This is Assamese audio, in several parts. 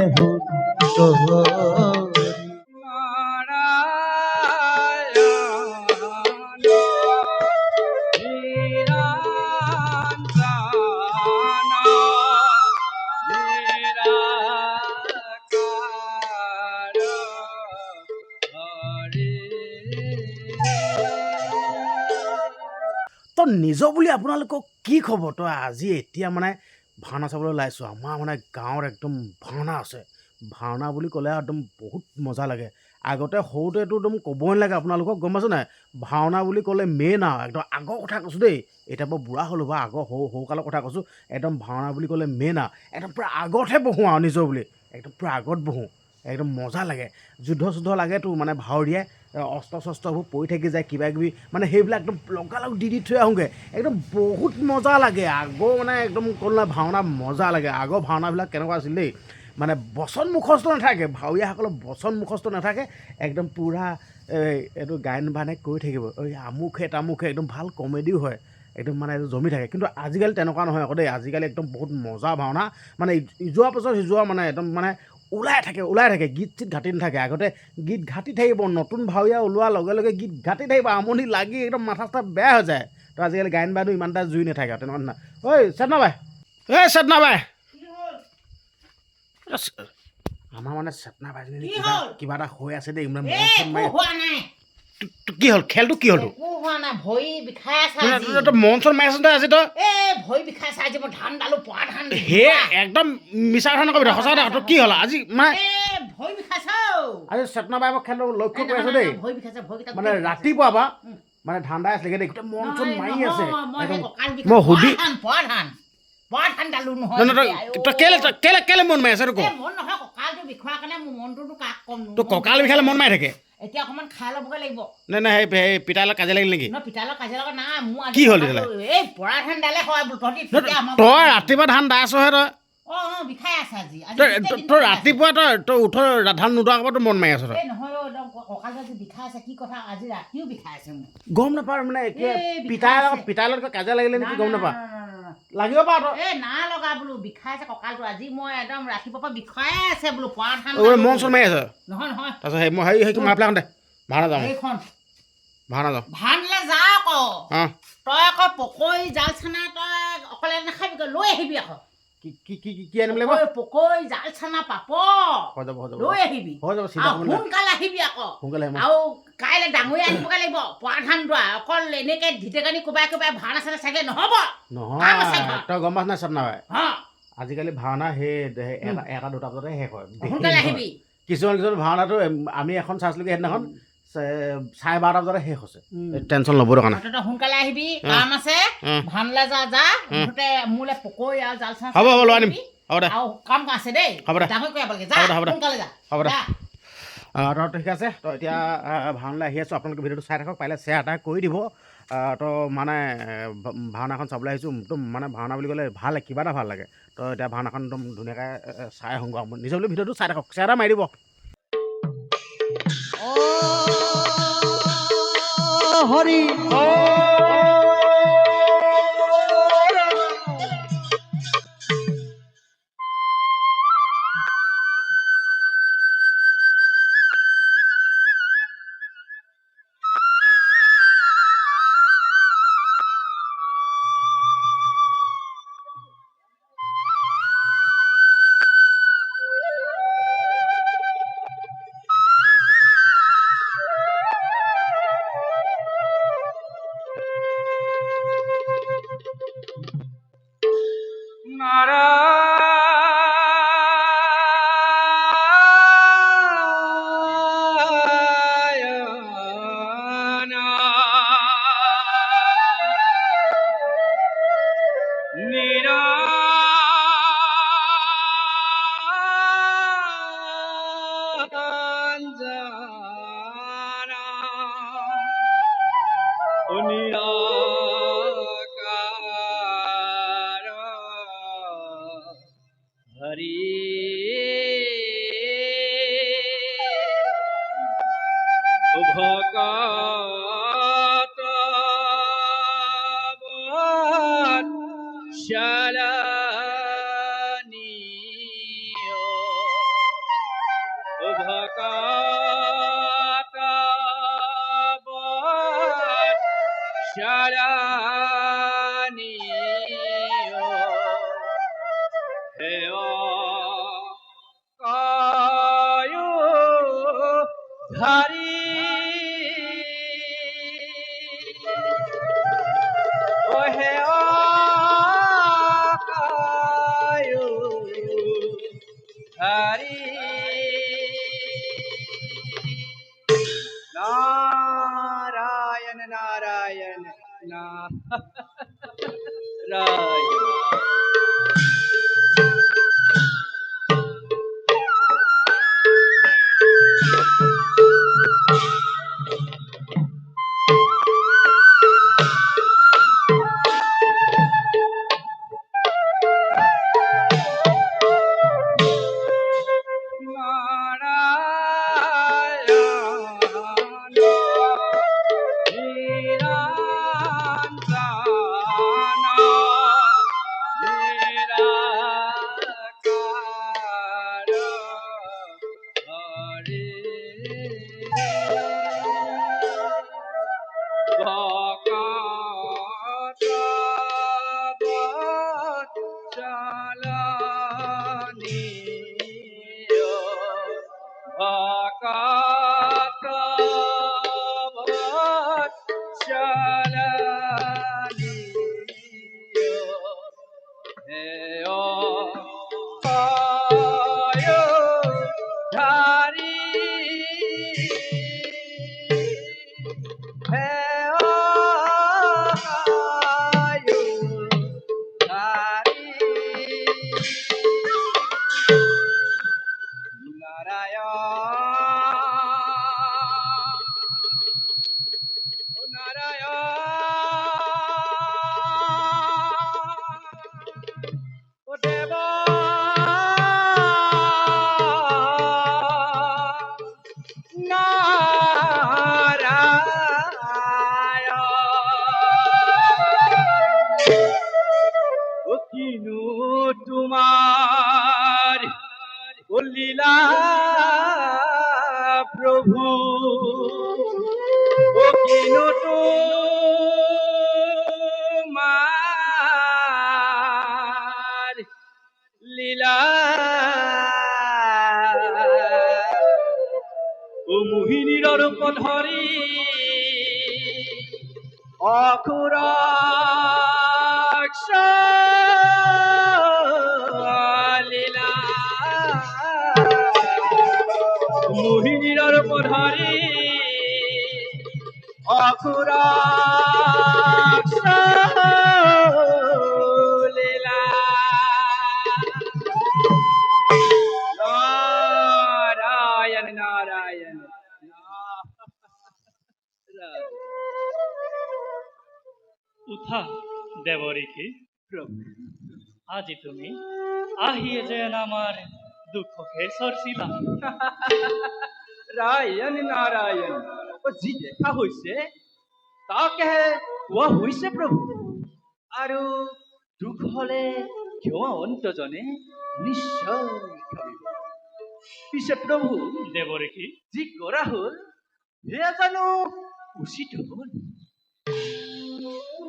সুন্দৰী। তো নিজৰ বুলি আপোনালোকক কি খবৰ? তই আজি এতিয়া মানে ভাওনা চাবলৈ ওলাইছোঁ। আমাৰ মানে গাঁৱত একদম ভাওনা আছে। ভাওনা বুলি ক'লে একদম বহুত মজা লাগে। আগতে সৰুতেতো একদম ক'বই নালাগে আপোনালোকক, গম পাইছোঁ নাই? ভাওনা বুলি ক'লে মেইন আৰু একদম আগৰ কথা কৈছোঁ দেই। এতিয়া বাৰু বুঢ়া হ'লোঁ বা আগৰ সৰুকালৰ কথা কৈছোঁ। একদম ভাওনা বুলি ক'লে মেইন আৰু একদম পূৰা আগতহে বহোঁ আৰু নিজৰ বুলি একদম পূৰা আগত বহোঁ। একদম মজা লাগে। যুদ্ধ চুদ্ধ লাগেতো মানে ভাৱৰীয়াই অস্ত্ৰ শস্ত্ৰবোৰ পৰি থাকি যায় কিবা কিবি মানে সেইবিলাক একদম লগালগ দি থৈ আহোঁগৈ। একদম বহুত মজা লাগে। আগৰ মানে একদম ক'লে ভাওনা মজা লাগে। আগৰ ভাওনাবিলাক কেনেকুৱা আছিল দেই, মানে বচন মুখস্থ নাথাকে, ভাৱৰীয়াসকলৰ বচন মুখস্থ নাথাকে। একদম পূৰা এইটো গায়ন বায়নে কৰি থাকিব, এই আমুকহে তামুকহে, একদম ভাল কমেডিও হয়। একদম মানে এইটো জমি থাকে। কিন্তু আজিকালি তেনেকুৱা নহয় আকৌ দেই। আজিকালি একদম বহুত মজা ভাওনা, মানে ইজোৱাৰ পাছত সিজোৱা মানে একদম মানে ওলাই থাকে। গীত চিত ঘাটি নাথাকে। আগতে গীত ঘাটি থাকিব, নতুন ভাৱৰীয়া ওলোৱাৰ লগে লগে গীত ঘাটি থাকিব, আমনি লাগি একদম মাথা চাথা বেয়া হৈ যায়। তো আজিকালি গায়ন বায়নো ইমান এটা জুই নাথাকে আৰু তেনেকুৱা নিচিনা। ঐ চেতনা বাই, চেতনা বাই, আমাৰ মানে চেতনা বাইজনী কিবা এটা হৈ আছে দেই, মানে মন চন মাৰি। কি হ'ল? খেলটো কি হ'ল? ভৰি বিষাই আছে মন চন মাৰি আছে আজি তই। ভৰি বিষাইছে আজি মই ধান ডালো পঢ়া ধান হে একদম মিছা কথা নকবি, সঁচা কথা। তোৰ কি হ'ল আজি? মানে ভৰি বিষাইছে আজি চেতনা বাই মই খেলটো লক্ষ্য কৰি আছো দেই। ভৰি বিষাইছে মানে ৰাতিপুৱা বা মানে ঠাণ্ডা আছিলে দেই, গোটেই মন চন মাৰি আছে। মই সুধি পঢ়া ধান ডালো নহয়। কেলে মন মাৰি আছে তোৰ? মন নহয়, কঁকালটো বিষোৱাৰ কাৰণে মোৰ মনটো কাক কম। তোৰ কঁকাল বিষালে মন মাৰি থাকে? এতিয়া অকণমান খাই ল'বগৈ লাগিব। নাই সেই পিতালৰ কাজিয়া লাগিল নেকি? পিতালৰ কাজিয়া লগা নাই মোৰ। কি হ'ল তেতিয়াহ'লে? এই পঢ়া ধান ডালে হয় তই ৰাতিপুৱা ধান দাইছহে তই। বিষাই আছে আজি। তই ৰাতিপুৱা তই উঠ ধান নোদোৱাৰ আগত তোৰ মন মাৰি আছ তই। নহয় কঁকালটো আজি বিষাই আছে। কি কথা আজি ৰাতিও বিষাই আছে মোৰ। গম নাপাওঁ মানে পিতাৰ লগত কাজিয়া লাগিলে নেকি? গম নাপাওঁ। লাগিব পাৰ তই। না লগা বোলো, বিষাই আছে কঁকালটো আজি। মই একদম ৰাতিপুৱাৰ পৰা বিষাই আছে বোলো। পঢ়া ধান মন চন মাৰি আছ নহয়। তাৰপিছত মই হেৰি মাফলা দে, ভাওনা যাওঁ। ভাওনালৈ যা আকৌ। তই আকৌ পকৰি জাল চানা তই অকলে নাখাবি, লৈ আহিবি আকৌ। কি আনিব লাগিব? পকৰি জাল চানা পাপৰ লৈ আহিবি। সোনকালে আহিবি আকৌ। আৰু কাইলৈ ডাঙৰি আনিবগৈ লাগিব। পঢ়া ধান দোৱা অকল এনেকে ধিতেকানি কোবাই ভাওনা চানা চাগে নহ'ব। নহয় তই গম পাইছ নাই চেতনা বাই, আজিকালি ভাওনা সেই এটা দুটা বজাতে শেষ হয়। সোনকালে আহিবি। কিছুমান ভাওনাটো আমি এখন চাইছিলোগৈ সেইদিনাখন 12:30 বজাতে শেষ হৈছে। টেনচন ল'ব দৰকাৰ নাই। সোনকালে আহিবি, কাম আছে। ভাওনালৈ যা মুঠতে মোলৈ পকৰি আৰু জাল চানা হ'ব লৈ আনিম। হ'ব দে, আৰু কাম আছে দেই। হ'ব দে, ডাঙৰ কৰিব লাগে। সোনকালে যা। হ'ব দে। তই ঠিক আছে, তই এতিয়া ভাওনালৈ আহি আছোঁ। আপোনালোকে ভিডিঅ'টো চাই থাকক, পাৰিলে শ্বেয়াৰ এটা কৰি দিব। তো মানে ভাওনাখন চাবলৈ আহিছোঁ। একদম মানে ভাওনা বুলি ক'লে ভাল লাগে, কিবা এটা ভাল লাগে। তো এতিয়া ভাওনাখন একদম ধুনীয়াকৈ চাই আহোঁগৈ। নিজৰ বুলি ভিডিঅ'টো চাই থাকক, শ্বেয়াৰ এটা মাৰি দিব। হৰি ভকতা বৎসলানি হেয় কায়ো ধারি ও হেয় কায়ো ধারি নারায়ণ নারায়ণ নারায়ণ তোমার লীলা প্রভু ও কিনু তোমার লীলা ও মোহিনীর রূপ ধরি অকুরাক্ষ লীলা মোহিনীর রূপ ধরি অকুরাক্ষ লীলা নারায়ণ নারায়ণ উঠা দেবরীকে প্রভু আজি তুমি আহিয়ে যেন আমার দুঃখকে সরছিলা রায়ণ নারায়ণ ও যি দেখা হৈছে তাকে কোৱা হৈছে প্ৰভু আৰু দুখ হলে ক্ষমা অন্তজনে নিশ্চয় ক্ষমিব পিছে প্ৰভু দেবৰীকে যি কৰা হ'ল সেয়া জানো উচিত হ'ল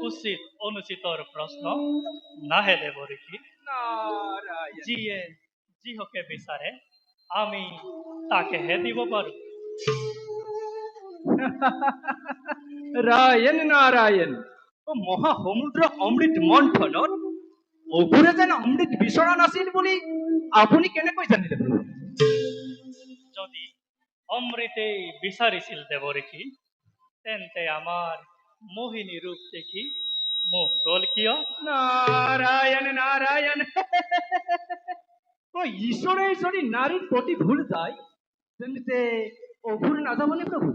উচিত অনুচিতৰ প্ৰশ্ন নাহে দেবৰীকে নাৰায়ণ যিয়ে যিহকে বিচাৰে আমি তাকেহে দিব পাৰো ৰায়ণ নাৰায়ণ ও মহাসমুদ্ৰ অমৃত মন্থনত অঘুৰে যেন অমৃত বিচৰা নাছিল বুলি আপুনি কেনেকৈ জানিলে প্ৰভু যদি অমৃতেই বিচাৰিছিল দেবৰীকে তেন্তে আমাৰ মোহিনী ৰূপ দেখি মোহ গল কিয় নাৰায়ণ নাৰায়ণ ও ঈশ্বৰে যদি নাৰীৰ প্ৰতি ভুল যায় তেন্তে অঘুৰ নাযাবনে প্ৰভু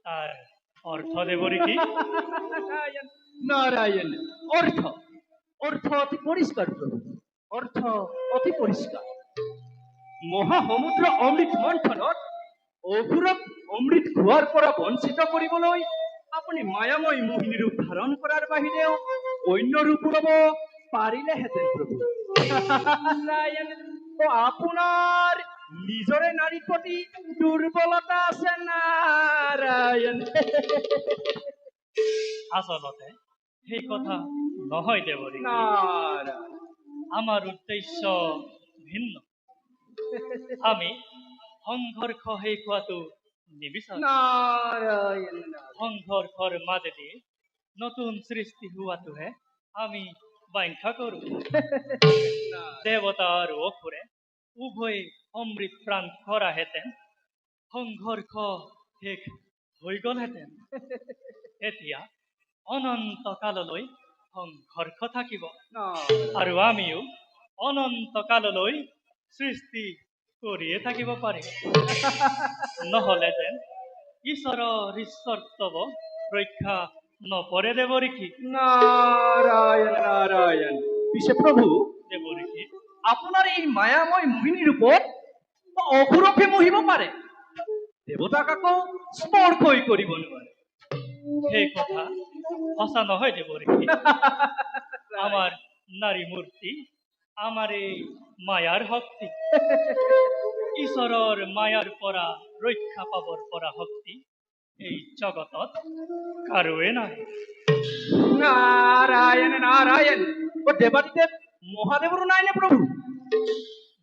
তাৰ অৰ্থ দেবৰীকে নাৰায়ণ নাৰায়ণ অৰ্থ অৰ্থ অতি পৰিষ্কাৰ প্ৰভু অৰ্থ অতি পৰিষ্কাৰ মহাসমুদ্ৰ অমৃত মন্থনত অঘুৰক অমৃত খোৱাৰ পৰা বঞ্চিত কৰিবলৈ আপুনি মায়াময় মোহিনী ৰূপ ধাৰণ কৰাৰ বাহিৰেও অন্য ৰূপ ল'ব পাৰিলেহেঁতেন প্ৰভু নাৰায়ণ ও আপোনাৰ নিজৰে নাৰীৰ প্ৰতি দুৰ্বলতা আছে নাৰায়ণ। আচলতে সেই কথা নহয় দেৱৰী। নাৰায়ণ আমাৰ উদ্দেশ্য ভিন্ন। আমি সংঘৰ্ষ শেষ হোৱাটো নিবিচাৰো। নাৰায়ণ সংঘৰ্ষৰ মাজেদি নতুন সৃষ্টি হোৱাটোহে আমি বাঞ্ছা কৰো। দেৱতা আৰু অসুৰে উভয়ে অমৃত প্ৰাণ কৰাহেঁতেন সংঘৰ্ষ শেষ হৈ গ'লহেঁতেন। এতিয়া অনন্ত কাললৈ সংঘৰ্ষ থাকিব আৰু আমিও অনন্ত কাললৈ সৃষ্টি কৰিয়ে থাকিব পাৰিম। নহ'লে যেন ঈশ্বৰৰ ঈশ্বৰত্ব ৰক্ষা নপৰে দেৱৰীষি। নাৰায়ণ নাৰায়ণ। পিছে প্ৰভু দেৱৰীষি, আপনাৰ এই মায়াময় মোহিনী ৰূপত অঘোৰকে মোহিব পাৰে, দেৱতাক আকৌ স্পৰ্শই কৰিব নোৱাৰে। সেই কথা সঁচা নহয় দেৱৰীষি। আমাৰ নাৰী মূৰ্তি আমাৰ এই মায়াৰ শক্তি। ঈশ্বৰৰ মায়াৰ পৰা ৰক্ষা পাবৰ পৰা শক্তি এই জগতত কাৰোৱে নাই। নাৰায়ণ নাৰায়ণ। ও দেবাদিদেব মহাদেৱৰো নাই নে প্ৰভু?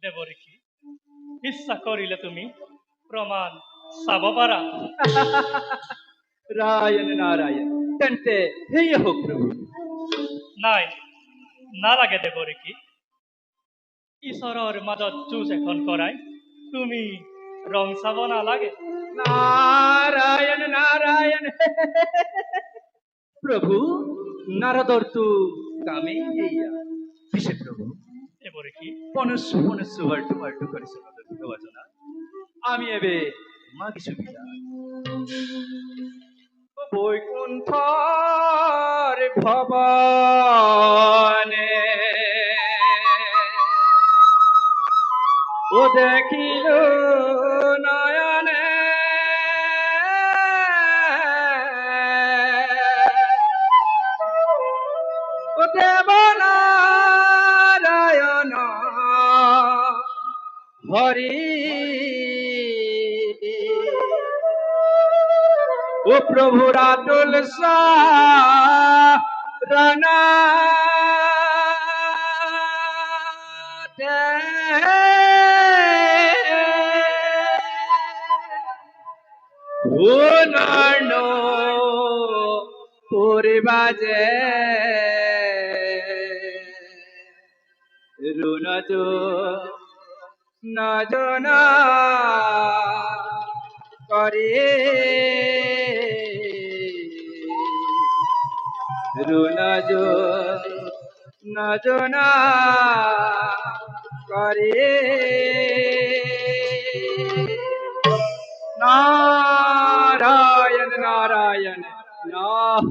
দেৱৰীষি, ইচ্ছা কৰিলে তুমি প্ৰমাণ চাব পাৰা। ৰায়ণ নাৰায়ণ। তেন্তে সেয়ে হোক প্ৰভু। নাই, নালাগে দেৱৰীষি। ঈশ্বৰৰ মাজত যুঁজ এখন কৰাই তুমি ৰং চাব নালাগে। নাৰায়ণ নাৰায়ণ। প্ৰভু নাৰদৰতো কামেই সেয়া। পিছে প্ৰভু দেৱৰীষি, পনসু পনসু হাল্টু হাল্টু কৰিছে ভগৱাজনা। আমি এবে মাগিছো বিদায়। বৈকুণ্ঠৰ ভৱনে ও দেখিলো নয়নে, ও দেব নারায়ণ হরি, ও প্রভু রাতুল সারনা ও নার্ণ পরিবাজে রুনজ নজনা করে রুনজ নজনা করে। নারায়ণ নারায়ণ নারায়ণ।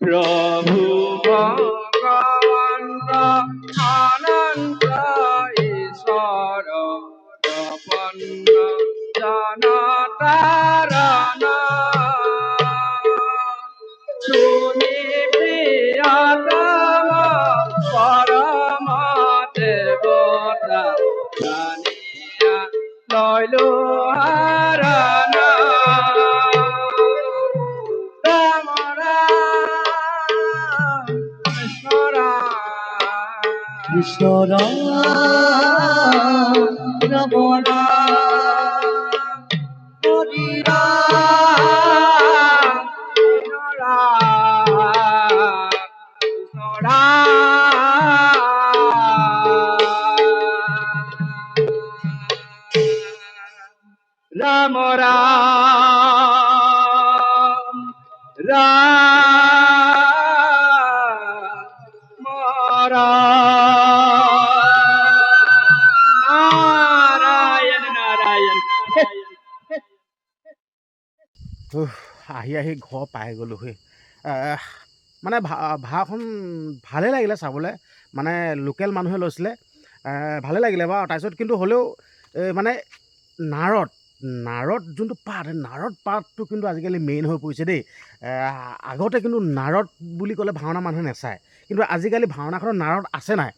প্রভু ভগবান আনন্দ ঈশ্বর প্রপন্ন জনতারণ, তুমি প্রিয়তম পরম দেবতা জানিয়া লইলো হারণ। রাম রাম কৃষ্ণ রাম কৃষ্ণ রাম রাম হরি রাম কৃষ্ণ রাম কৃষ্ণ রাম রাম রাম রাম নারায়ণ নারায়ণ। আহি আহি ঘৰ পাই গ'লোঁ সেই মানে ভাওখন ভালেই লাগিলে চাবলৈ, মানে লোকেল মানুহে লৈছিলে, ভালেই লাগিলে বাৰু। তাৰপিছত কিন্তু হ'লেও মানে নাৰদ যোনটো পাত, নাৰদ পাতটো কিন্তু আজিকালি মেইন হৈ পৰিছে দেই। আগতে কিন্তু নাৰদ বুলি ক'লে ভাওনা মানুহে নাচায়, কিন্তু আজিকালি ভাওনাখনত নাৰদ আছে নাই,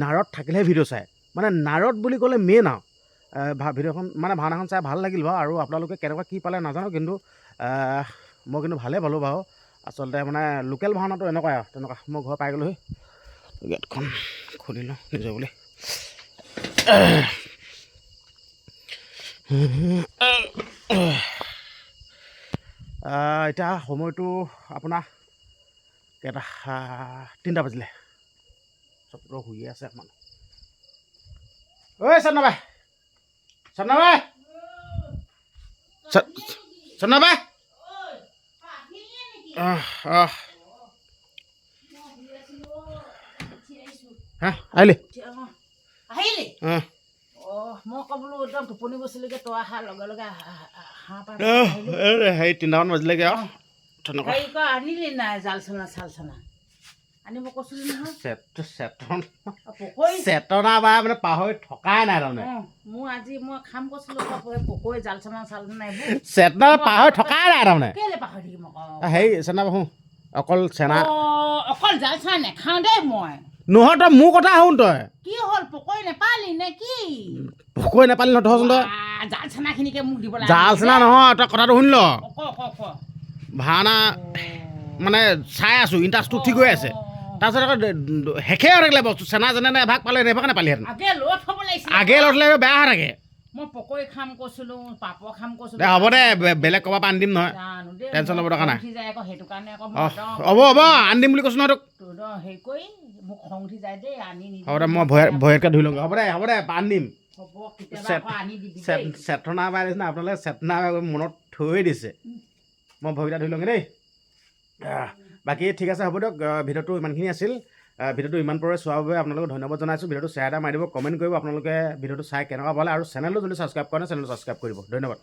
নাৰদ থাকিলেহে ভিডিঅ' চায়। মানে নাৰদ বুলি ক'লে মেইন আৰু ভিডিঅ'খন মানে ভাওনাখন চাই ভাল লাগিল বাৰু আৰু আপোনালোকে কেনেকুৱা কি পালে নাজানো কিন্তু মই কিন্তু ভালেই পালোঁ বাৰু আচলতে মানে লোকেল ভাওনাটো এনেকুৱাই আৰু তেনেকুৱা মই ঘৰ পাই গ'লোহি গেটখন খুলি লওঁ নিজৰ বুলি এতিয়া সময়টো আপোনাৰ কেইটা 3টা বাজিলে চবটো শুই আছে মানুহ ঐ চন্দ্ৰবাই চন্দ্ৰবাই চন্দ্ৰবাই হা আহিলি আহিলি মই ক'বলৈ একদম টোপনি গৈছিলোগৈ তই অহাৰ লগে লগে হাঁহ পাৰ হেৰি 3টামান বাজিলেগৈ আৰু তেনেকুৱা হেৰি কয় আনিলি নাই জাল চানা চাল চানা আনিব কৈছিলি নহয় পকৰি চেতনা বা মানে পাহৰি থকাই নাই তাৰমানে মোৰ আজি মই খাম কৈছিলোঁ পকৰি জাল চানা চাল চানা এইবোৰ চেতনা পাহৰি থকাই নাই তাৰমানে কেলে পাহৰি থাকিম আকৌ হেৰি চেনা বাহু অকল চেনা অকল জাল চানা নেখাওঁ দেই মই নহয় তই মোৰ কথা শুন তই কি হ'ল পকৰি নেপালি নে কি পকৰি নেপালি নথচোন তই জাল চানাখিনিকে মোক দিব লাগে জাল চেনা নহয় তই কথাটো শুনি ল ক ভাওনা মানে চাই আছোঁ ইণ্টাৰেষ্টটো ঠিক হৈ আছে তাৰপিছত আকৌ শেষে হৈ থাকিলে বস্তু চেনা যেনে এভাগ পালে এভাগ নাপালিহেঁতেন আগে লৈ থ'ব লাগিছিল আগে লৈ থ'লে বেয়া হৈ থাকে মই পকৰি খাম কৈছিলোঁ পাপৰ খাম কৈছিলোঁ দে হ'ব দে বেলেগ ক'ৰবাৰ পৰা আনি দিম নহয় জানো দেই টেনশ্যন ল'ব দৰকাৰ নাই উঠি যায় আকৌ সেইটো কাৰণে আকৌ হ'ব হ'ব আনি দিম বুলি কৈছোঁ নহয় তোক তোৰ হেৰি কৰি মোক খং উঠি যায় দেই আনি নিদিবি হ'ব দে মই ভয়তকৈ ধুই লওঁগৈ হ'ব দে আনি দিম হ'ব কেতিয়াবা আকৌ আনি দিবি দেই চেতনা বাই দিছে না আপোনালোকে চেতনা মনত থৈ দিছে মই ভয়কেইটা ধুই লওঁগৈ দেই বাকী ঠিক আছে হ'ব দিয়ক ভিডিঅ'টো ইমানখিনি আছিল ভিডিঅ'টো ইমান পৰে চোৱাৰ বাবে আপোনালোকক ধন্যবাদ জনাইছোঁ ভিডিঅ'টো শ্বেয়াৰ এটা মাৰি দিব কমেণ্ট কৰিব আপোনালোকে ভিডিঅ'টো চাই কেনেকুৱা পালে আৰু চেনেলটো যদি ছাবস্ক্ৰাইব কৰে চেনেলটো ছাবস্ক্ৰাইব কৰিব ধন্যবাদ